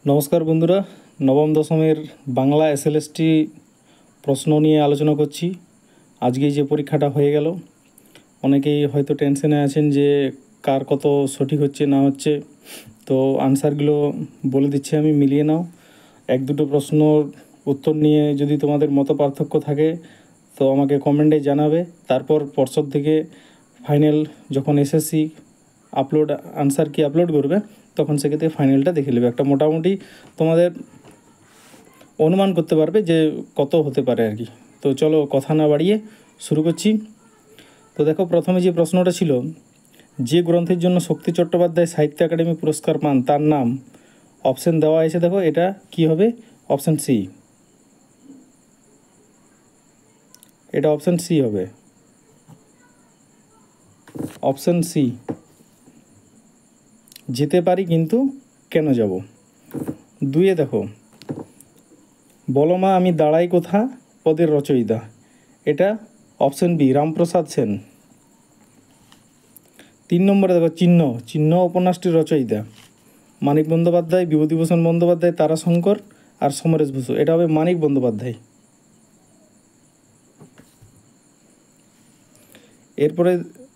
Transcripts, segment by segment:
নমস্কার বন্ধুরা, নবম দশমের বাংলা এসএলএসটি প্রশ্ন নিয়ে আলোচনা করছি। আজকেই যে পরীক্ষাটা হয়ে গেল, অনেকেই হয়তো টেনশনে আছেন যে কার কত সঠিক হচ্ছে না হচ্ছে। তো আনসারগুলো বলে দিচ্ছি আমি, মিলিয়ে নাও। এক দুটো প্রশ্নর উত্তর নিয়ে যদি তোমাদের মত পার্থক্য থাকে তো আমাকে কমেন্টে জানাবে। তারপর পর্ষদ থেকে ফাইনাল যখন এসএসসি আনসার কি আপলোড করবে, তখন সেক্ষেত্রে ফাইনালটা দেখে নেবে। একটা মোটামুটি তোমাদের অনুমান করতে পারবে যে কত হতে পারে আর কি। তো চলো কথা না বাড়িয়ে শুরু করছি। তো দেখো, প্রথমে যে প্রশ্নটা ছিল, যে গ্রন্থের জন্য শক্তি চট্টোপাধ্যায় সাহিত্য একাডেমি পুরস্কার পান তার নাম। অপশান দেওয়া আছে, দেখো এটা কি হবে। অপশান সি, এটা অপশান সি হবে। অপশান সি, যেতে পারি কিন্তু কেন যাব। দুইয়ে দেখো, বলো মা আমি দাঁড়াই কোথা পদের রচয়িতা। এটা অপশান বি, রামপ্রসাদ সেন। 3 নম্বরে দেখো, চিহ্ন চিহ্ন উপন্যাসটির রচয়িতা মানিক বন্দ্যোপাধ্যায়, বিভূতিভূষণ বন্দ্যোপাধ্যায়, তারাশঙ্কর আর সমরেশ বসু। এটা হবে মানিক বন্দ্যোপাধ্যায়। এরপরে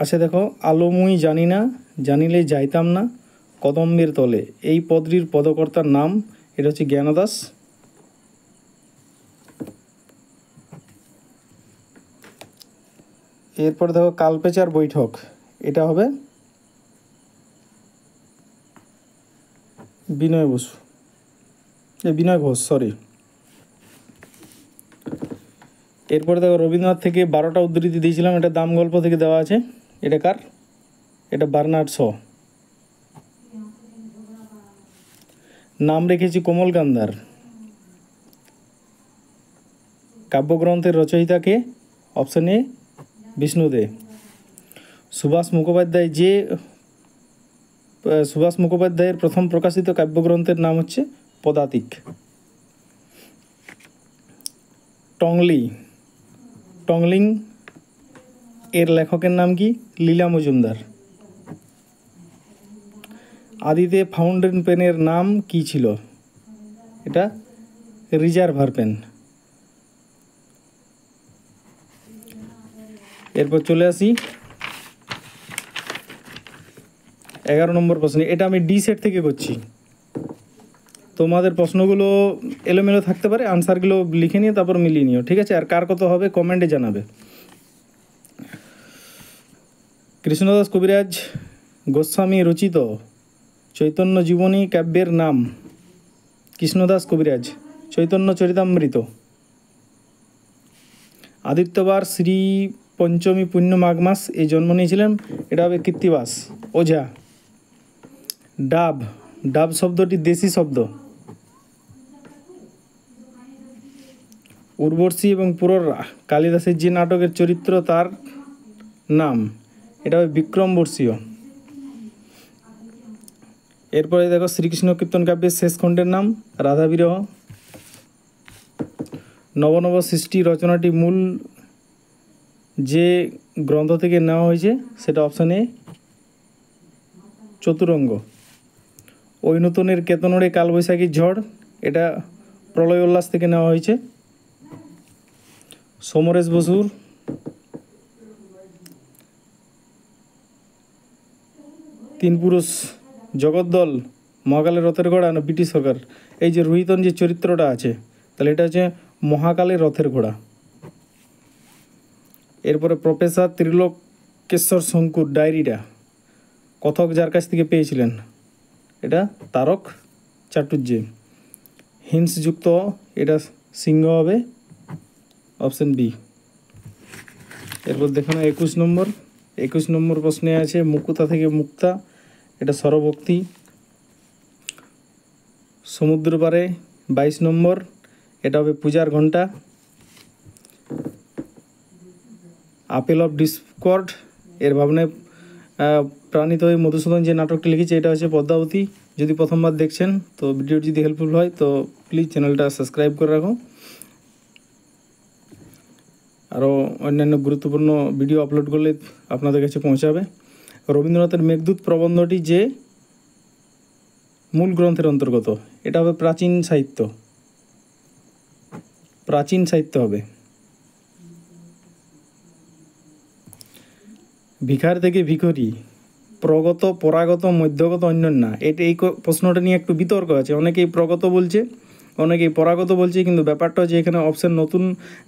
আসে দেখো, আলো মুই জানি না জানিলে যাইতাম না কদম্বের তলে। এই পদটির পদকর্তার নাম, এটা হচ্ছে জ্ঞানদাস। এরপরে দেখো, কালপেচার বৈঠক, এটা হবে বিনয় বসু, বিনয় ঘোষ, সরি। এরপরে দেখো, রবীন্দ্রনাথ থেকে 12টা উদ্ধৃতি দিয়েছিলাম, এটা দাম গল্প থেকে দেওয়া আছে। এটা কার? এটা বার্নার্ড শ। নাম রেখেছি কোমল গান্ধার। কাব্যগ্রন্থের রচয়িতাকে? Option A, Bishnu Dey. সুভাষ মুখোপাধ্যায়ের প্রথম প্রকাশিত কাব্যগ্রন্থের নাম হচ্ছে পদাতিক। টংলিং এর লেখকের নাম কি? লীলা মজুমদার। আদিতে ফাউন্টেন পেনের নাম কি ছিল? এটা রিজার্ভার পেন। এরপর চলে আসি 11 নম্বর প্রশ্ন। এটা আমি ডি সেট থেকে করছি। তোমাদের প্রশ্নগুলো এলোমেলো থাকতে পারে, আনসারগুলো লিখে নিয়ে তারপর মিলিয়ে নিও, ঠিক আছে? আর কার কত হবে কমেন্টে জানাবে। কৃষ্ণদাস কবিরাজ গোস্বামী রচিত চৈতন্য জীবনী কাব্যের নাম। কৃষ্ণদাস কবিরাজ, চৈতন্য চরিতামৃত। আদিত্যবার শ্রী পঞ্চমী পুণ্য মাঘ মাস এই জন্ম নিয়েছিলেন, এটা হবে কৃত্তিবাস ওঝা। ডাব শব্দটি দেশি শব্দ। উর্বশী এবং পুরোরা কালিদাসের যে নাটকের চরিত্র তার নাম, এটা হবে বিক্রমবর্ষীয়। এরপরে দেখো, শ্রীকৃষ্ণ কীর্তন কাব্যের শেষ খণ্ডের নাম রাধা বিরহ। নবনব সৃষ্টি রচনাটি মূল যে গ্রন্থ থেকে নেওয়া হয়েছে, সেটা অপশান এ, চতুরঙ্গ। ঐনতনের কেতনরে কালবৈশাখীর ঝড়, এটা প্রলয় উল্লাস থেকে নেওয়া হয়েছে। সমরেশ বসুর তিন পুরুষ জগদ্দল, মহাকালের রথের ঘোড়া না ব্রিটিশ সরকার। এই যে রোহিতন যে চরিত্রটা আছে, তাহলে এটা হচ্ছে মহাকালের রথের ঘোড়া। এরপরে প্রফেসর ত্রিলোকেশ্বর শঙ্কুর ডায়েরিটা কথক যার কাছ থেকে পেয়েছিলেন, এটা তারক চাটুর্যে। হিন্সযুক্ত, এটা সিংহ হবে, অপশান বি। এরপর দেখো না 21 নম্বর প্রশ্নে আছে মুকুতা থেকে মুক্তা, এটা স্বরভক্তি। সমুদ্র পারে 22 নম্বর, এটা হবে পূজার ঘণ্টা। আপেল অফ ডিসকর্ড এর ভাবনায় প্রাণিত হয়ে মধুসূদন যে নাটকটি লিখেছে, এটা হচ্ছে পদ্মাবতী। যদি প্রথমবার দেখছেন তো ভিডিওটি যদি হেল্পফুল হয় তো প্লিজ চ্যানেলটা সাবস্ক্রাইব করে রাখো, আরও অন্যান্য গুরুত্বপূর্ণ ভিডিও আপলোড করলে আপনাদের কাছে পৌঁছাবে। রবীন্দ্রনাথের মেঘদূত প্রবন্ধটি যে মূল গ্রন্থের অন্তর্গত। এটা হবে প্রাচীন সাহিত্য, প্রাচীন সাহিত্য হবে। ভিখার থেকে ভিখরি, প্রগত, পরাগত, মধ্যগত, অন্যান্য। এই প্রশ্নটা নিয়ে একটু বিতর্ক আছে। অনেকেই প্রগত বলছে, অনেকেই পরাগত বলছে, কিন্তু ব্যাপারটা হচ্ছে এখানে অপশান নতুন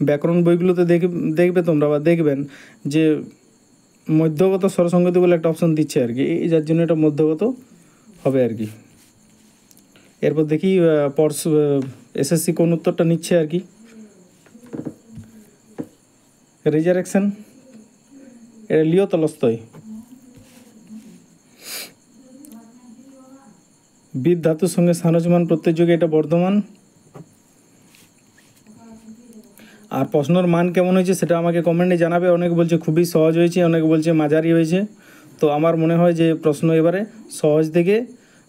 ব্যাকরণ বইগুলোতে দেখবে তোমরা বা দেখবেন যে মধ্যগত স্বরসংগতি বলে একটা অপশান দিচ্ছে আর কি, এই যার জন্য এটা মধ্যগত হবে আর কি। এরপর দেখি এসএসসি কোন উত্তরটা নিচ্ছে আর কি। রিজারেকশন, এটা লিও তলস্তয়। বিদ ধাতুর সঙ্গে স্থানচমান প্রত্যেক যুগে, এটা বর্ধমান। আর প্রশ্নর মান কেমন হয়েছে সেটা আমাকে কমেন্টে জানাবে। অনেকে বলছে খুবই সহজ হয়েছে, অনেকে বলছে মাঝারি হয়েছে। তো আমার মনে হয় যে প্রশ্ন এবারে সহজ থেকে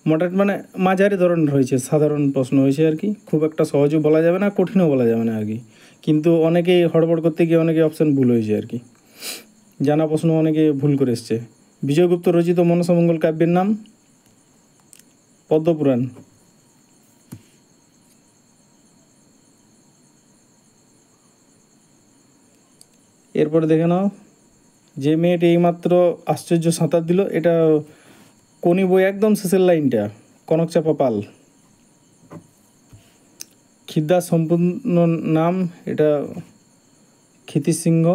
মোটামুটি মানে মাঝারি ধরনের হয়েছে, সাধারণ প্রশ্ন হয়েছে আর কি। খুব একটা সহজও বলা যাবে না, কঠিনও বলা যাবে না আর কি। কিন্তু অনেকেই হড়বড় করতে গিয়ে অনেকে অপশান ভুল হয়েছে আর কি। জানা প্রশ্ন অনেকে ভুল করে এসছে। বিজয়গুপ্ত রচিত মনসামঙ্গল কাব্যের নাম? পদ্মপুরাণ। এরপরে দেখে নাও, যে মেয়েটি এইমাত্র আশ্চর্য সাঁতার দিল, এটা কোনি বই একদম শেষের লাইনটা, কনকচাপা পাল। খিদ্দার সম্পূর্ণ নাম? এটা ক্ষিতিশ সিংহ।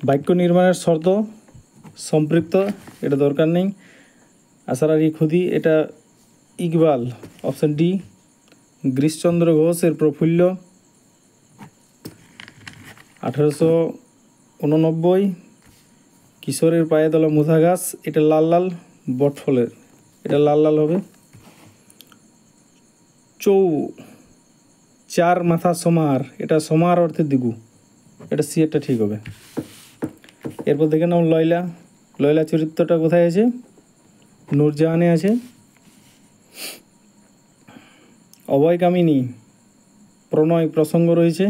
বাক্য নির্মাণের শর্ত সম্পৃক্ত, এটা দরকার নেই। আসারারি খুদি, এটা ইকবাল, অপশান ডি। গিরিশচন্দ্র ঘোষের প্রফুল্ল 1889। কিশোরের পায়ে দলা মুথা ঘাস, এটা লাল লাল বটফলের, এটা লাল লাল হবে। চার মাথা সমার, এটা সমার অর্থে দিগু, এটা সি একটা ঠিক হবে। এরপর দেখে নাও লয়লা। লয়লা চরিত্রটা কোথায় আছে? নূরজাহানে আছে। অভয় কামিনী, প্রণয় প্রসঙ্গ রয়েছে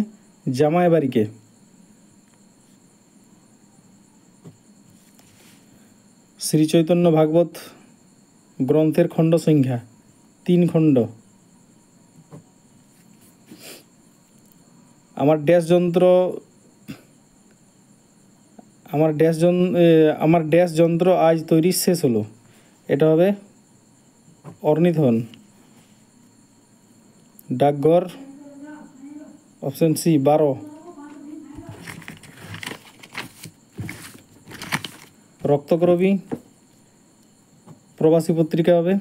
জামাই বাড়িকে। শ্রীচৈতন্য ভাগবত গ্রন্থের খণ্ড সংখ্যা 3 খণ্ড। আমার ড্যাশ যন্ত্র আজ তৈরি শেষ হলো, এটা হবে অর্নিথন। ডাকঘর, অপশন সি 12। রক্তকরবী প্রবাসী পত্রিকা হবে।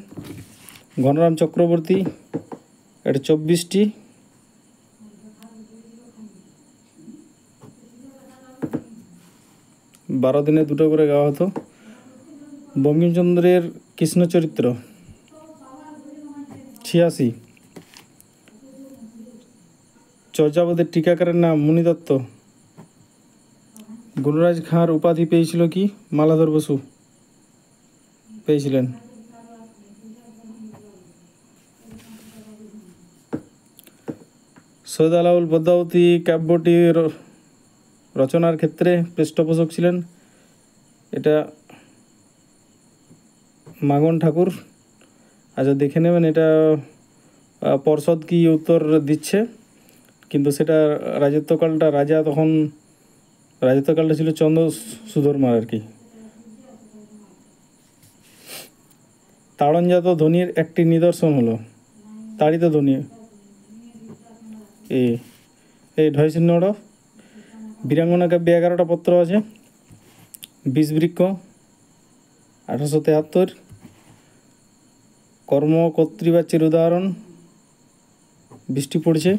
ঘনরাম চক্রবর্তী, এটা 24টি। বারো দিনে 2টো করে গাওয়া হতো। বঙ্কিমচন্দ্রের কৃষ্ণচরিত্র 86। চর্যাপদের টিকাকারের নাম মুনি দত্ত। গুণরাজ খাঁর উপাধি পেয়েছিল কি? মালাধর বসু পেয়েছিলেন। সৈয়দ আলাউল পদ্মাবতী কাব্যটির রচনার ক্ষেত্রে পৃষ্ঠপোষক ছিলেন, এটা মাগন ঠাকুর। আচ্ছা দেখে নেবেন, এটা পর্ষদ কি উত্তর দিচ্ছে, কিন্তু সেটা রাজত্বকালটা রাজত্বকালটা ছিল চন্দ্রসূধর্মার আর কি। তাড়নজাত ধ্বনির একটি নিদর্শন হলো তাড়িত ধ্বনি, এই ঢয়শূন্য। বীরাঙ্গনা কাব্যে 11টা পত্র আছে। বিষবৃক্ষ 1873। কর্ম কর্তৃবাচ্যের উদাহরণ, বৃষ্টি পড়ছে।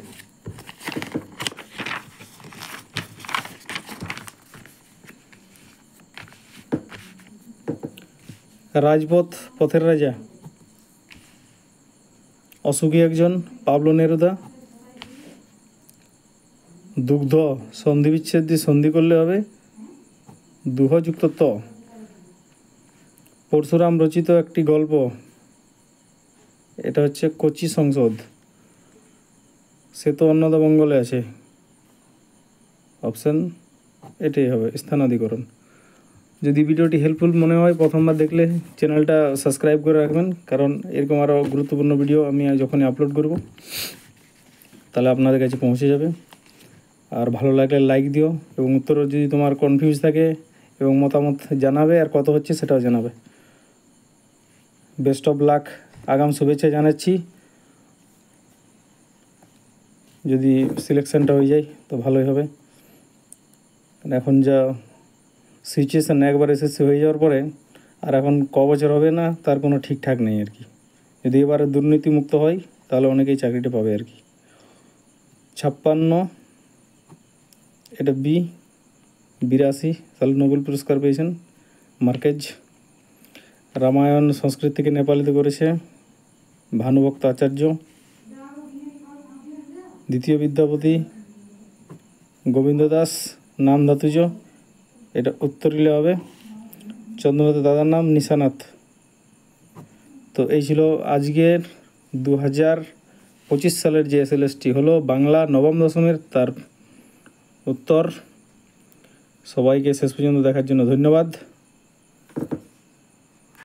রাজপথ, পথের রাজা, অসুখী একজন, পাবলো নেরুদা। দুগ্ধ, সন্ধি বিচ্ছেদ দিয়ে সন্ধি করলে হবে দুহযুক্ত ত। পরশুরাম রচিত একটি গল্প, এটা হচ্ছে কোচি সংসদ। সে তো অন্নদামঙ্গলে আছে, অপশন এটাই হবে স্থানাধিকরণ। যদি ভিডিওটি হেল্পফুল মনে হয় প্রথমবার দেখলে চ্যানেলটা সাবস্ক্রাইব করে রাখবেন, কারণ এরকম আরও গুরুত্বপূর্ণ ভিডিও আমি যখনই আপলোড করব তাহলে আপনাদের কাছে পৌঁছে যাবে। আর ভালো লাগলে লাইক দিও, এবং উত্তর যদি তোমার কনফিউজ থাকে এবং মতামত জানাবে, আর কত হচ্ছে সেটাও জানাবে। বেস্ট অফ লাক, আগাম শুভেচ্ছা জানাচ্ছি। যদি সিলেকশানটা হয়ে যায় তো ভালোই হবে। এখন যা সিচুয়েশান, একবার এসএসসি হয়ে যাওয়ার পরে আর এখন ক বছর হবে না তার কোনো ঠিকঠাক নেই আর কি। যদি এবারে দুর্নীতিমুক্ত হয় তাহলে অনেকেই চাকরিটা পাবে আর কি। 56, এটা বি। 82 সালে নোবেল পুরস্কার পেয়েছেন মার্কেজ। রামায়ণ সংস্কৃত থেকে নেপালিতে করেছে ভানুভক্ত আচার্য। দ্বিতীয় বিদ্যাপতি গোবিন্দ দাস, নাম ধাতুজ, এটা উত্তরিলে হবে। চন্দ্রনাথের দাদার নাম নিশানাথ। তো এই ছিল আজকের 2025 সালের যে এসএলএসটি হলো বাংলা নবম দশমের, তার উত্তর। সবাইকে শেষ পর্যন্ত দেখার জন্য ধন্যবাদ।